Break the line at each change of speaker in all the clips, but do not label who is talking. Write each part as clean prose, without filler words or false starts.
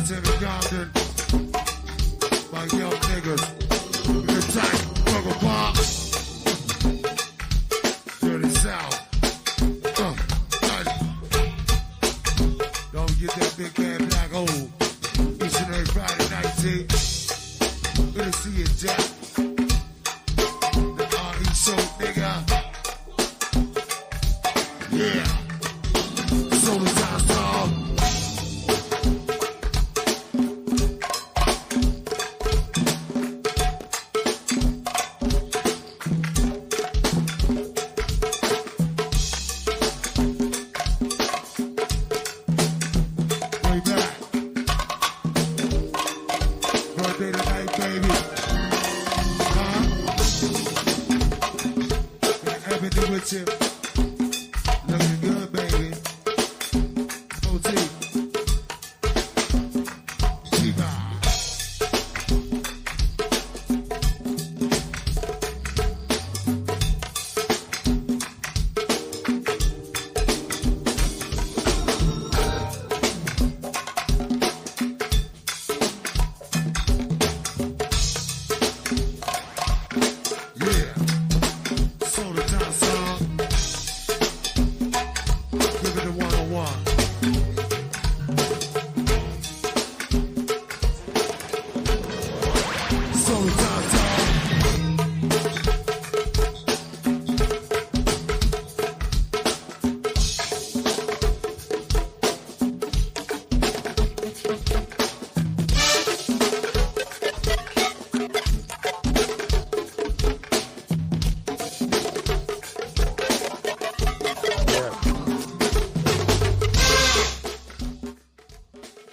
Timmy Compton. My young niggas. Good tight. Burger Park. Dirty South. Don't get that big bad black hole. Each and every Friday night, T. Good to see you, Jack. The R.E. Soul, nigga. Yeah. Soul is our song. Way back. Birthday tonight, baby. Huh? Got everything with you. Looking good, baby. OT. T-Bar. Yeah. Soda Town song. Give it a one-on-one. Soda Town song.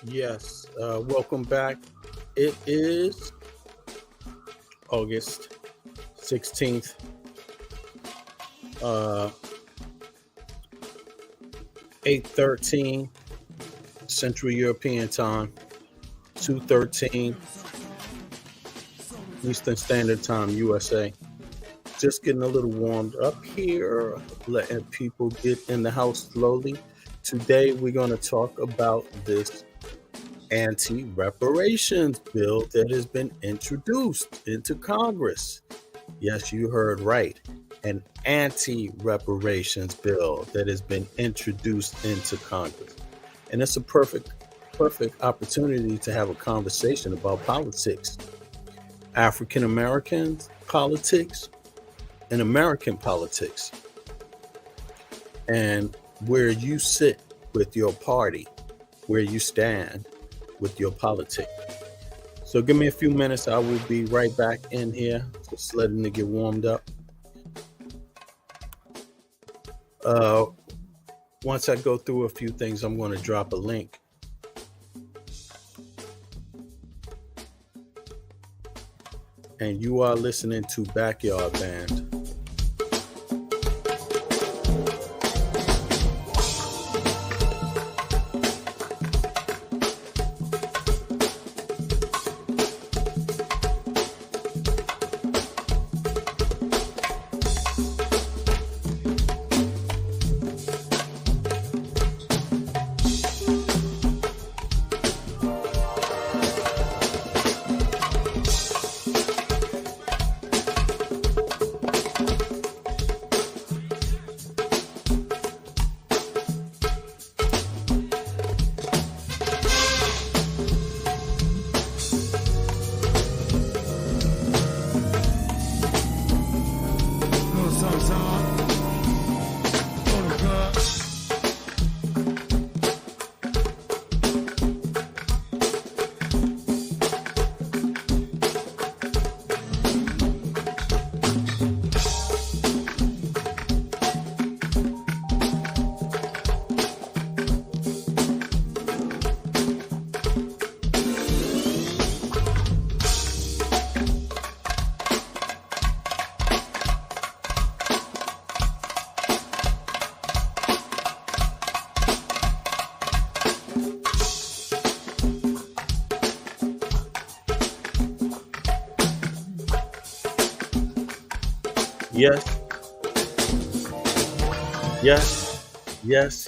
Yes, welcome back. It is August 16th. 8:13 Central European Time, 2:13 Eastern Standard Time, USA. Just getting a little warmed up here, letting people get in the house slowly. Today, we're going to talk about this anti-reparations bill that has been introduced into Congress. Yes, you heard right. An anti-reparations bill that has been introduced into Congress. And it's a perfect opportunity to have a conversation about politics. African American politics and American politics. And where you sit with your party, where you stand with your politics. So give me a few minutes. I will be right back in here. Just letting it get warmed up. Once I go through a few things, I'm going to drop a link. And you are listening to Backyard Band.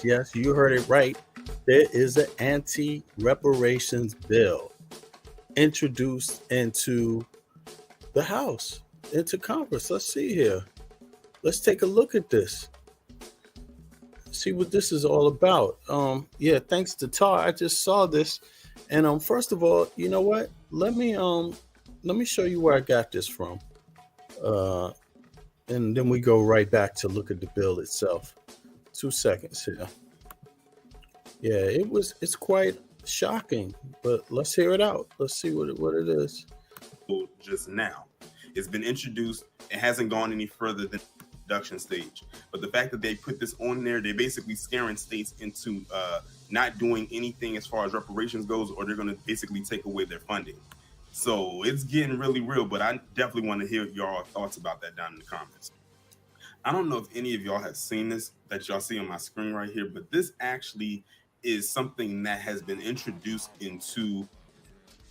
Yes. You heard it right. there is an anti-reparations bill introduced into the House, into Congress. Let's see here. Let's take a look at this. See what this is all about. Yeah, thanks to Tar, I just saw this, and first of all, you know what? Let me show you where I got this from, uh, and then we go right back to look at the bill itself. 2 seconds here. Yeah, it's quite shocking, but let's hear it out. Let's see what it is.
Just now, it's been introduced. It hasn't gone any further than production stage, but the fact that they put this on there, they're basically scaring states into not doing anything as far as reparations goes, or they're going to basically take away their funding. So it's getting really real, but I definitely want to hear your thoughts about that down in the comments. I don't know if any of y'all have seen this that y'all see on my screen right here, but this actually is something that has been introduced into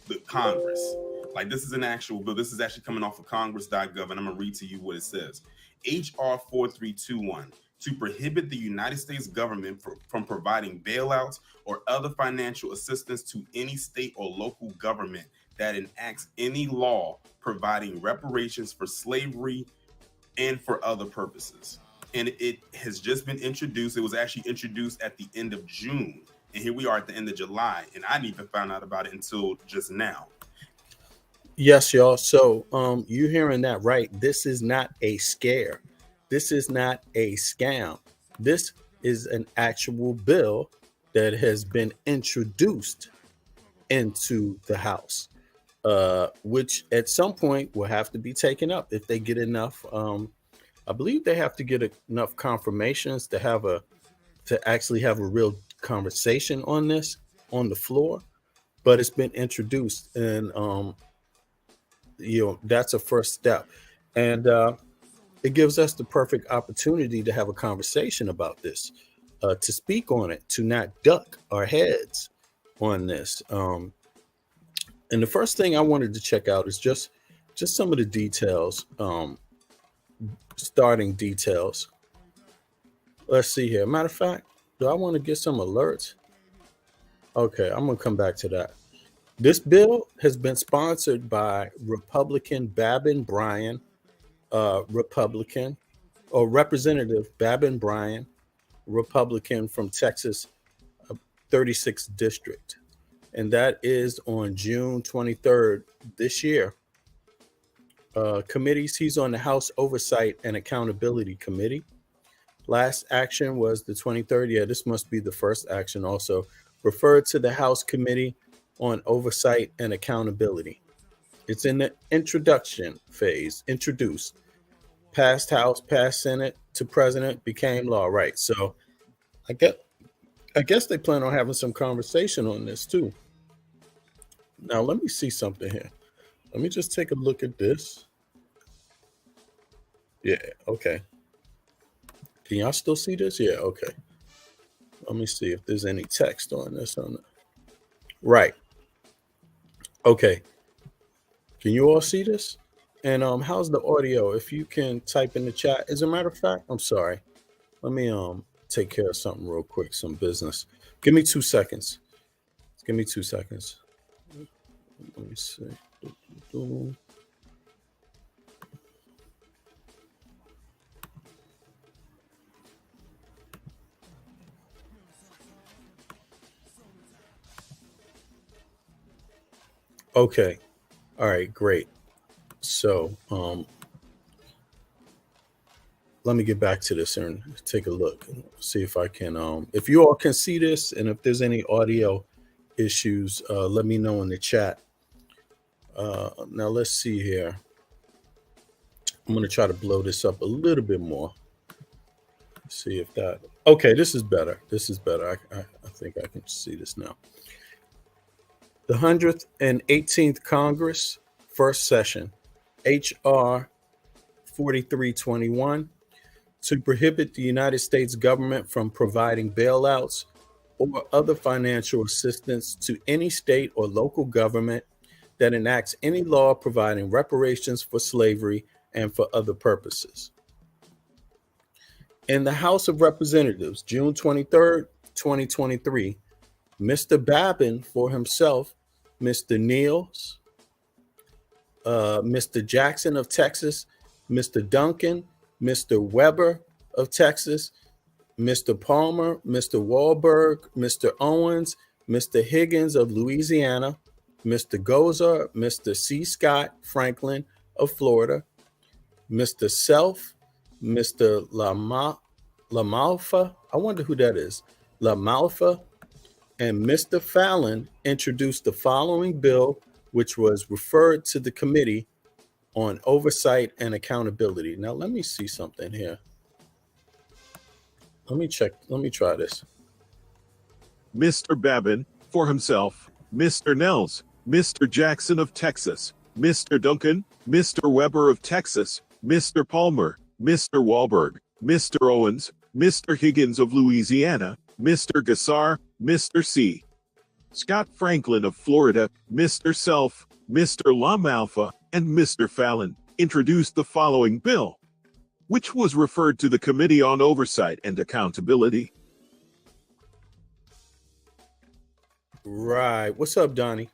the Congress. Like, this is an actual bill. This is actually coming off of congress.gov, and I'm going to read to you what it says. H.R.4321, to prohibit the United States government from providing bailouts or other financial assistance to any state or local government that enacts any law providing reparations for slavery and for other purposes. And it has just been introduced. It was actually introduced at the end of June. And here we are at the end of July. And I didn't even find out about it until just now.
Yes, y'all. So you hearing that right. This is not a scare. This is not a scam. This is an actual bill that has been introduced into the House, which at some point will have to be taken up if they get enough. I believe they have to get enough confirmations to actually have a real conversation on this on the floor. But it's been introduced, and that's a first step, and it gives us the perfect opportunity to have a conversation about this, to speak on it, to not duck our heads on this. And the first thing I wanted to check out is just some of the details, starting details. Let's see here. Matter of fact, do I want to get some alerts? Okay, I'm gonna come back to that. This bill has been sponsored by Republican Babin Bryan, Republican, or Representative Babin Bryan, Republican from Texas, 36th District. And that is on June 23rd this year. Committees, he's on the House Oversight and Accountability Committee. Last action was the 23rd. Yeah, this must be the first action also. Referred to the House Committee on Oversight and Accountability. It's in the introduction phase, introduced. Passed House, passed Senate to President, became law. Right. So I guess they plan on having some conversation on this too. Now, let me see something here. Let me just take a look at this. Yeah, okay. Can y'all still see this? Yeah, okay. Let me see if there's any text on this. Right. Okay. Can you all see this? And how's the audio? If you can type in the chat. As a matter of fact, I'm sorry. Let me take care of something real quick, some business. Give me 2 seconds. Give me 2 seconds. Let me see. Okay. All right, great. So let me get back to this and take a look and see if I can if you all can see this, and if there's any audio issues, let me know in the chat. Now let's see here. I'm going to try to blow this up a little bit more. See if that. Okay, this is better. This is better. I think I can see this now. The 118th Congress, first session, H.R. 4321, to prohibit the United States government from providing bailouts or other financial assistance to any state or local government that enacts any law providing reparations for slavery and for other purposes. In the House of Representatives, June 23rd, 2023, Mr. Babin for himself, Mr. Niels, Mr. Jackson of Texas, Mr. Duncan, Mr. Weber of Texas, Mr. Palmer, Mr. Wahlberg, Mr. Owens, Mr. Higgins of Louisiana, Mr. Gozer, Mr. C. Scott Franklin of Florida, Mr. Self, Mr. Lamalfa, I wonder who that is, Lamalfa, and Mr. Fallon introduced the following bill, which was referred to the Committee on Oversight and Accountability. Now, let me see something here. Let me check. Let me try this.
Mr. Babin, for himself, Mr. Nels, Mr. Jackson of Texas, Mr. Duncan, Mr. Weber of Texas, Mr. Palmer, Mr. Wahlberg, Mr. Owens, Mr. Higgins of Louisiana, Mr. Gassar, Mr. C. Scott Franklin of Florida, Mr. Self, Mr. Lamalfa, and Mr. Fallon introduced the following bill, which was referred to the Committee on Oversight and Accountability.
Right. What's up, Donnie?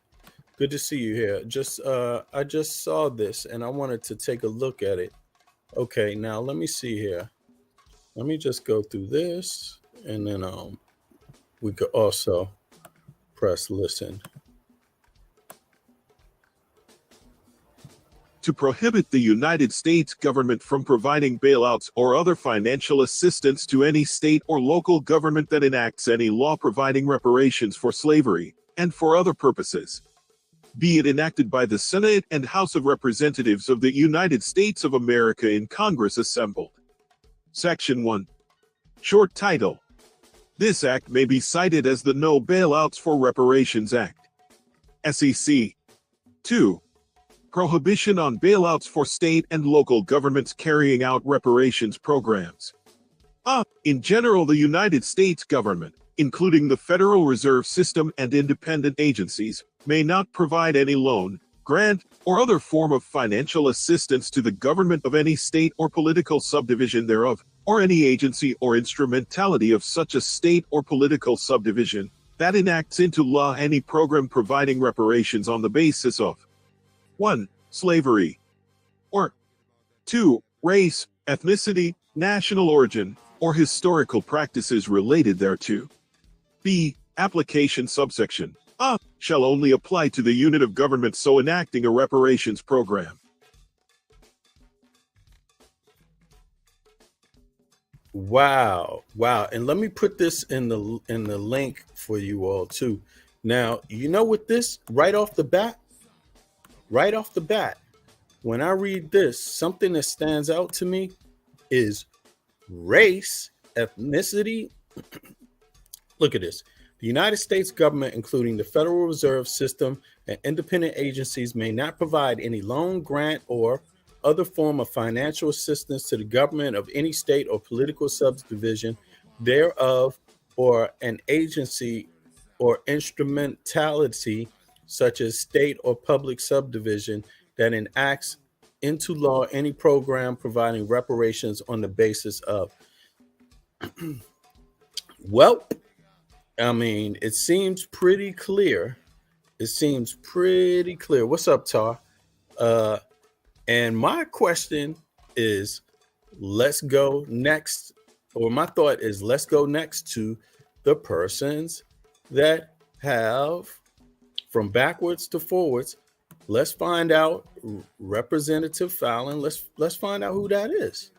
Good to see you here. I just saw this and I wanted to take a look at it. Okay, now let me see here. Let me just go through this and then we could also press listen.
To prohibit the United States government from providing bailouts or other financial assistance to any state or local government that enacts any law providing reparations for slavery, and for other purposes, be it enacted by the Senate and House of Representatives of the United States of America in Congress assembled. Section 1. Short title. This act may be cited as the No Bailouts for Reparations Act. SEC. 2. Prohibition on bailouts for state and local governments carrying out reparations programs. In general, the United States government, including the Federal Reserve System and independent agencies, may not provide any loan, grant, or other form of financial assistance to the government of any state or political subdivision thereof, or any agency or instrumentality of such a state or political subdivision, that enacts into law any program providing reparations on the basis of 1. Slavery. Or 2. Race, ethnicity, national origin, or historical practices related thereto. B. Application subsection. Shall only apply to the unit of government so enacting a reparations program.
Wow. And let me put this in the link for you all too. Now, you know what this right off the bat, when I read this, something that stands out to me is race, ethnicity. Look at this. The United States government, including the Federal Reserve System and independent agencies, may not provide any loan, grant, or other form of financial assistance to the government of any state or political subdivision thereof, or an agency or instrumentality such as state or public subdivision that enacts into law any program providing reparations on the basis of. Well, I mean, it seems pretty clear. What's up, Tar? And my question is, let's go next, or my thought is, let's go next to the persons that have, from backwards to forwards. Let's find out Representative Fallon. Let's find out who that is.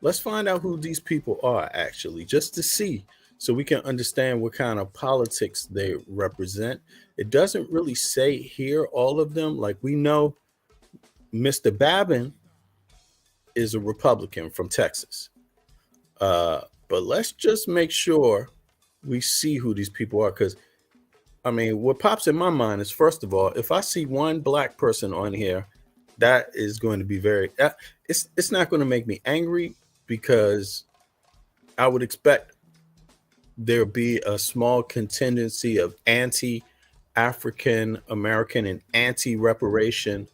Let's find out who these people are, actually, just to see, so we can understand what kind of politics they represent. It doesn't really say here all of them. Like, we know Mr. Babin is a Republican from Texas. But let's just make sure we see who these people are, because I mean, what pops in my mind is, first of all, if I see one black person on here, that is going to be it's not going to make me angry, because I would expect there be a small contingency of anti-African American and anti-reparation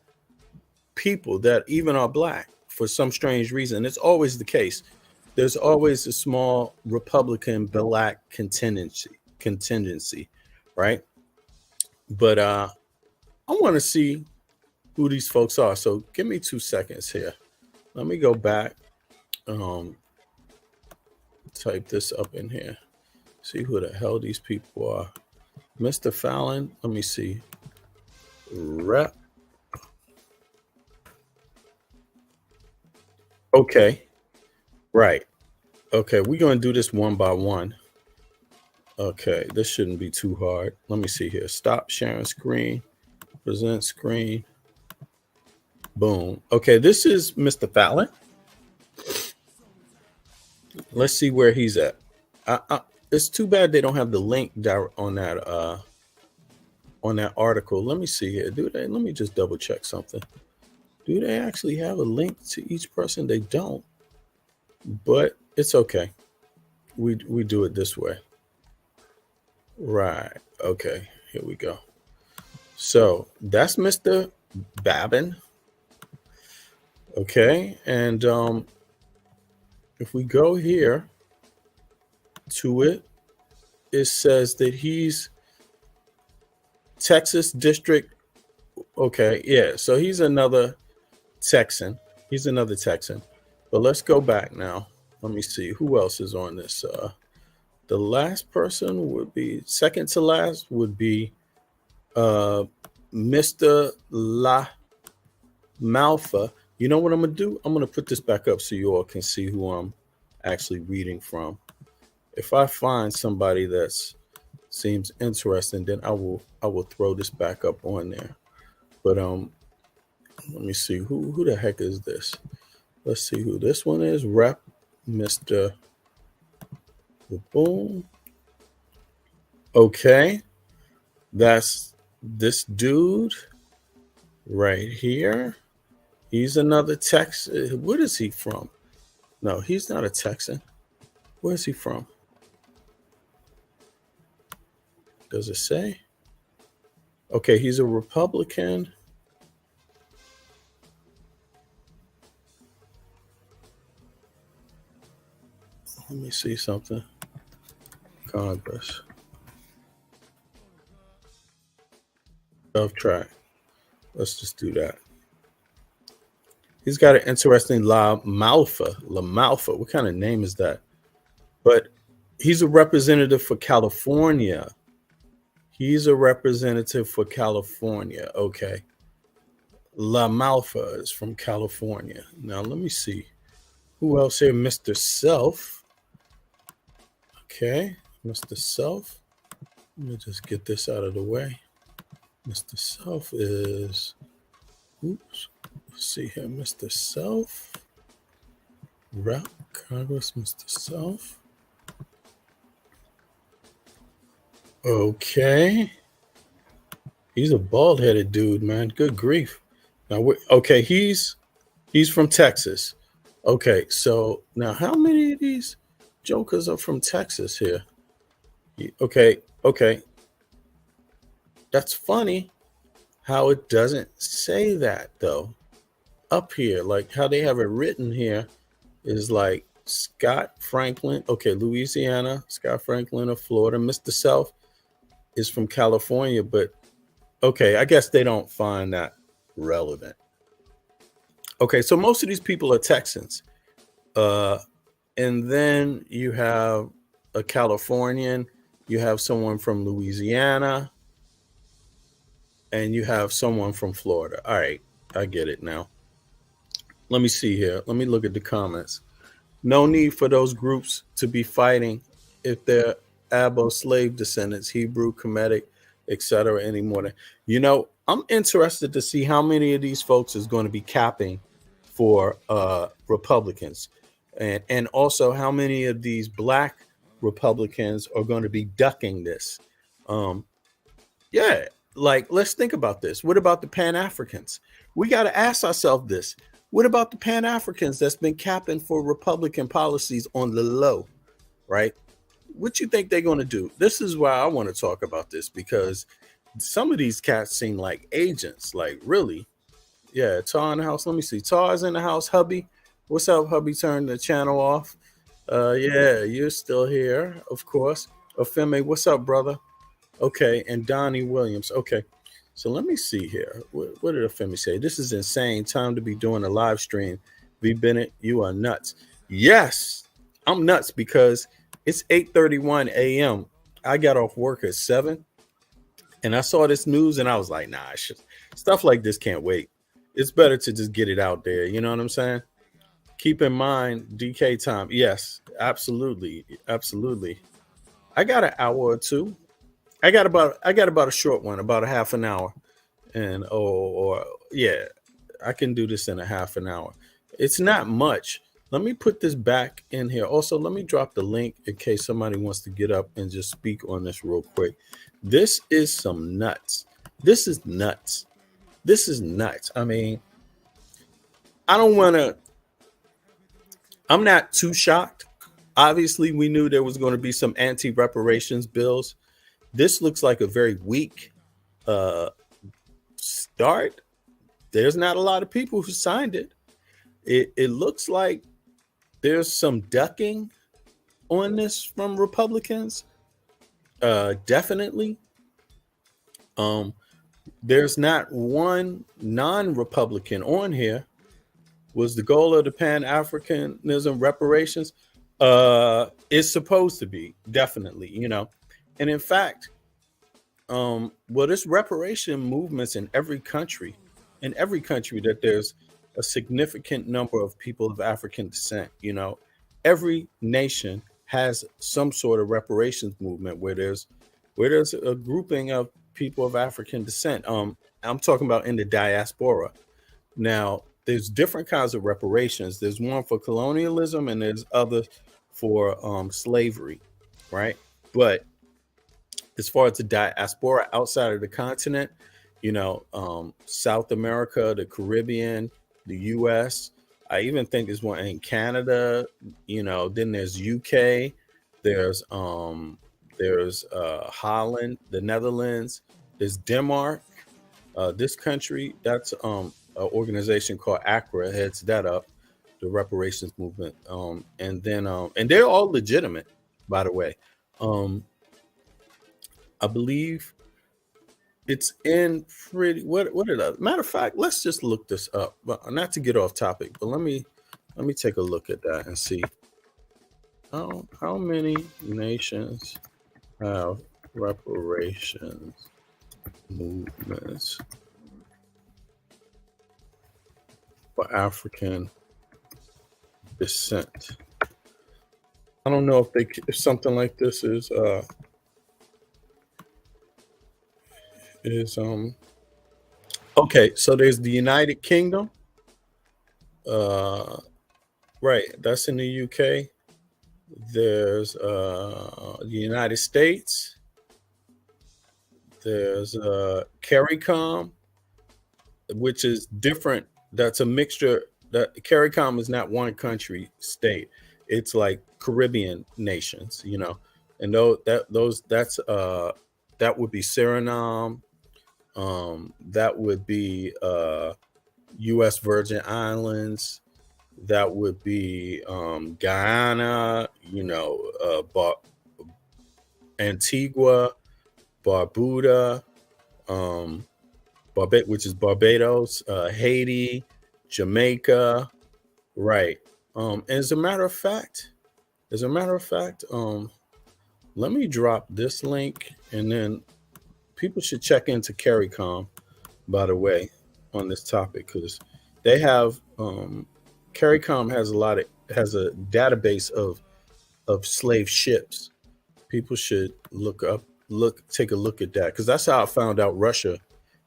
people that even are black for some strange reason. It's always the case. There's always a small Republican black contingency. contingency, right? But I want to see who these folks are. So give me 2 seconds here. Let me go back. Type this up in here. See who the hell these people are. Mr. Fallon. Let me see. Rep. Okay. Right. Okay. We're going to do this one by one. Okay. This shouldn't be too hard. Let me see here. Stop sharing screen. Present screen. Boom. Okay. This is Mr. Fallon. Let's see where he's at. It's too bad they don't have the link on that article. Let me see here. Do they? Let me just double check something. Do they actually have a link to each person? They don't. But it's okay. We do it this way. Right. Okay. Here we go. So that's Mr. Babin. Okay. And if we go here to it, it says that he's Texas District. Okay. Yeah. So he's another Texan. But let's go back now. Let me see who else is on this. The last person would be, second to last would be Mr. La Malfa. You know what I'm gonna do? I'm gonna put this back up so you all can see who I'm actually reading from. If I find somebody that seems interesting, then I will throw this back up on there. But let me see who the heck is this. Let's see who this one is. Rep Mr. Boom. Okay, that's this dude right here. He's another Texan. Where is he from? No, he's not a Texan. Where is he from? Does it say? Okay, he's a Republican. Let me see something. Congress. Self-track. Let's just do that. He's got an interesting La Malfa. What kind of name is that? But he's a representative for California. Okay. La Malfa is from California. Now, let me see. Who else here? Mr. Self. Okay. Mr. Self. Let me just get this out of the way. Mr. Self is... Oops. Let's see here. Mr. Self. Rep Congress, Mr. Self. Okay. He's a bald-headed dude, man. Good grief. Now, okay, he's from Texas. Okay, so now how many of these jokers are from Texas here? Okay. That's funny how it doesn't say that, though. Up here, like how they have it written here is like Scott Franklin. Okay, Louisiana, Scott Franklin of Florida. Mr. Self is from California, but okay, I guess they don't find that relevant. Okay, so most of these people are Texans. And then you have a Californian, you have someone from Louisiana, and you have someone from Florida. All right, I get it now. Let me see here. Let me look at the comments. No need for those groups to be fighting if they're Abo slave descendants, Hebrew, Kemetic, etc. anymore. You know, I'm interested to see how many of these folks is going to be capping for Republicans, and also how many of these Black Republicans are going to be ducking this. Yeah, like let's think about this. What about the Pan-Africans? We got to ask ourselves this. What about the Pan-Africans that's been capping for Republican policies on the low, right? What you think they're going to do? This is why I want to talk about this, because some of these cats seem like agents, like really. Yeah, Tar in the house. Let me see. Tar's in the house. Hubby, what's up, Hubby? Turn the channel off. Yeah, you're still here, of course. Femi, what's up, brother? Okay, and Donnie Williams. Okay, so let me see here. What did Femi say? This is insane. Time to be doing a live stream. V Bennett, you are nuts. Yes, I'm nuts because it's 8:31 a.m. I got off work at 7, and I saw this news, and I was like, nah, stuff like this can't wait. It's better to just get it out there. You know what I'm saying? Keep in mind DK time. Yes, absolutely, absolutely. I got an hour or two. I got about a short one, about a half an hour, and or yeah, I can do this in a half an hour. It's not much. Let me put this back in here. Also, let me drop the link in case somebody wants to get up and just speak on this real quick. This is some nuts. This is nuts. This is nuts. I mean, I don't want to. I'm not too shocked. Obviously, we knew there was going to be some anti-reparations bills. This looks like a very weak uh, start. There's not a lot of people who signed it. It looks like there's some ducking on this from Republicans. Definitely. Um, there's not one non-Republican on here. Was the goal of the Pan-Africanism reparations? It's supposed to be, definitely, And in fact, well, this reparation movements in every country that there's a significant number of people of African descent. Every nation has some sort of reparations movement where there's a grouping of people of African descent. I'm talking about in the diaspora. Now, there's different kinds of reparations. There's one for colonialism and there's others for slavery, right? But as far as the diaspora outside of the continent, South America, the Caribbean, the U.S. I even think there's one in Canada. Then there's UK. There's Holland, the Netherlands. There's Denmark. This country, that's an organization called ACRA heads that up, the reparations movement. And they're all legitimate, by the way. I believe it's in pretty. What did I? Matter of fact, let's just look this up. But not to get off topic, but let me take a look at that and see how many nations have reparations movements for African descent. I don't know if something like this is okay. So there's the United Kingdom, right? That's in the UK. There's the United States. There's CARICOM, which is different. That's a mixture. That CARICOM is not one country state. It's like Caribbean nations, and that would be Suriname. That would be U.S. Virgin Islands. That would be Guyana. Antigua, Barbuda, which is Barbados, Haiti, Jamaica, right? As a matter of fact, let me drop this link, and then people should check into CARICOM, by the way, on this topic, because they have CARICOM has a database of slave ships. People should take a look at that, because that's how I found out Russia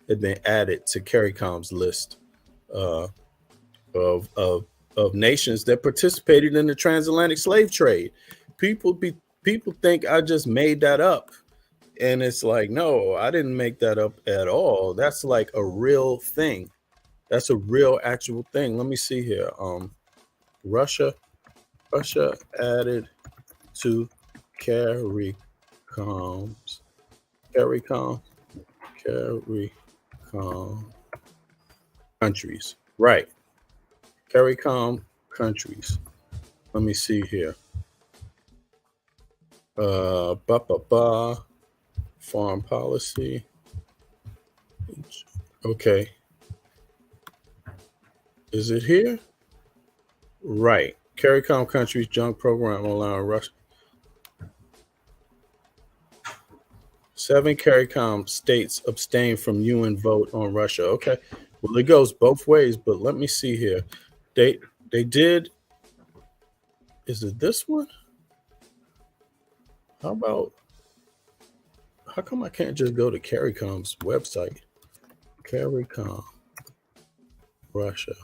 had been added to CARICOM's list of nations that participated in the transatlantic slave trade. People think I just made that up, and it's like, no, I didn't make that up at all. That's like a real thing. That's a real actual thing. Let me see here. Russia added to CARICOM countries. Right. CARICOM countries. Let me see here. Ba ba ba. Foreign policy. Okay. Is it here? Right. CARICOM countries junk program allowing Russia. 7 CARICOM states abstain from UN vote on Russia. Okay. Well, it goes both ways, but let me see here. They did. Is it this one? How about? How come I can't just go to CARICOM's website? CARICOM Russia.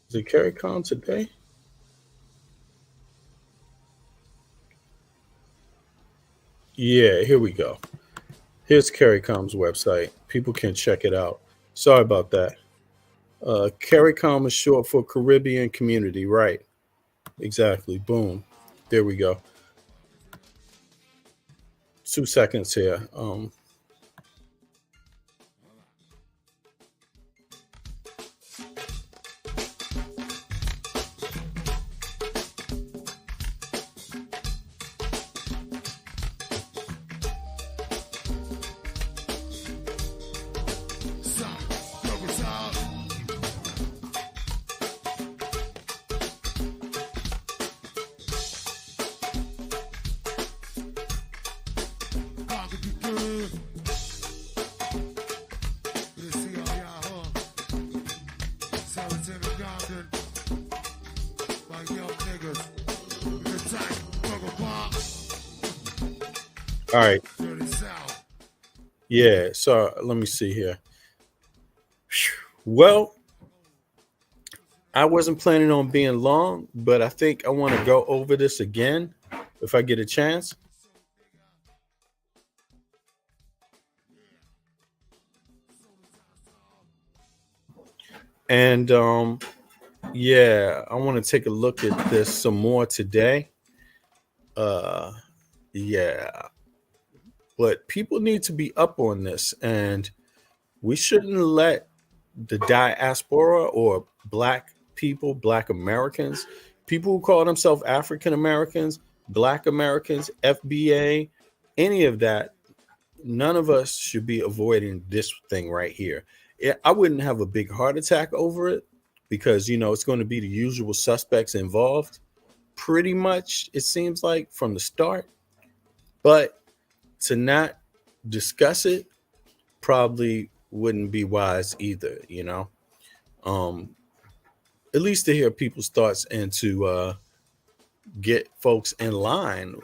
Is it CARICOM today? Yeah, here we go. Here's CARICOM's website. People can check it out. Sorry about that. CARICOM is short for Caribbean Community, right? Exactly. Boom. There we go. 2 seconds here. All right. Yeah. So let me see here. Well, I wasn't planning on being long, but I think I want to go over this again if I get a chance. And yeah, I want to take a look at this some more today. Yeah, but people need to be up on this, and we shouldn't let the diaspora or black people, black Americans, people who call themselves African Americans, black Americans, FBA, any of that, none of us should be avoiding this thing right here. I wouldn't have a big heart attack over it because, it's going to be the usual suspects involved pretty much, it seems like, from the start. But to not discuss it probably wouldn't be wise either, at least to hear people's thoughts and to get folks in line,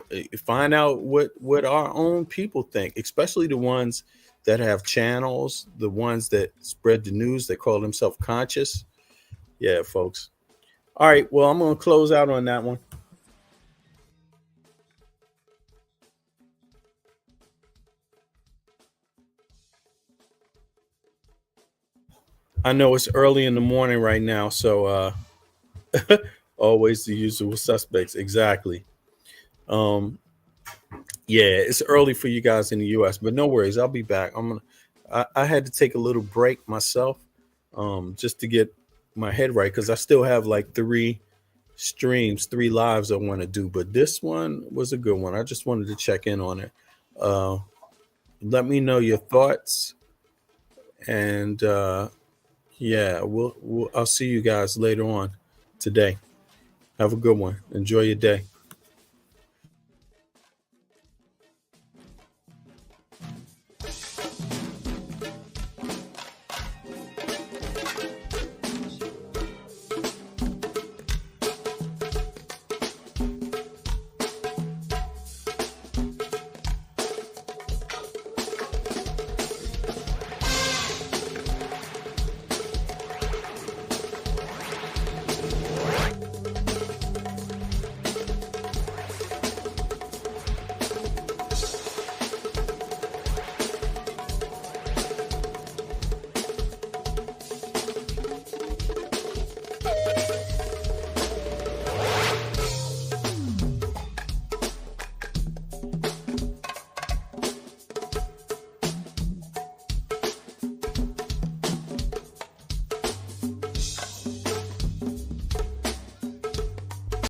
find out what our own people think, especially the ones that have channels, the ones that spread the news that call themselves conscious. Yeah, folks. All right, well, I'm going to close out on that one. I know it's early in the morning right now, so always the usual suspects. Exactly. Um, yeah, it's early for you guys in the US, but no worries. I'll be back. I had to take a little break myself, just to get my head right, because I still have like 3 streams, 3 lives I want to do, but this one was a good one. I just wanted to check in on it. Let me know your thoughts, and yeah, I'll see you guys later on today. Have a good one. Enjoy your day.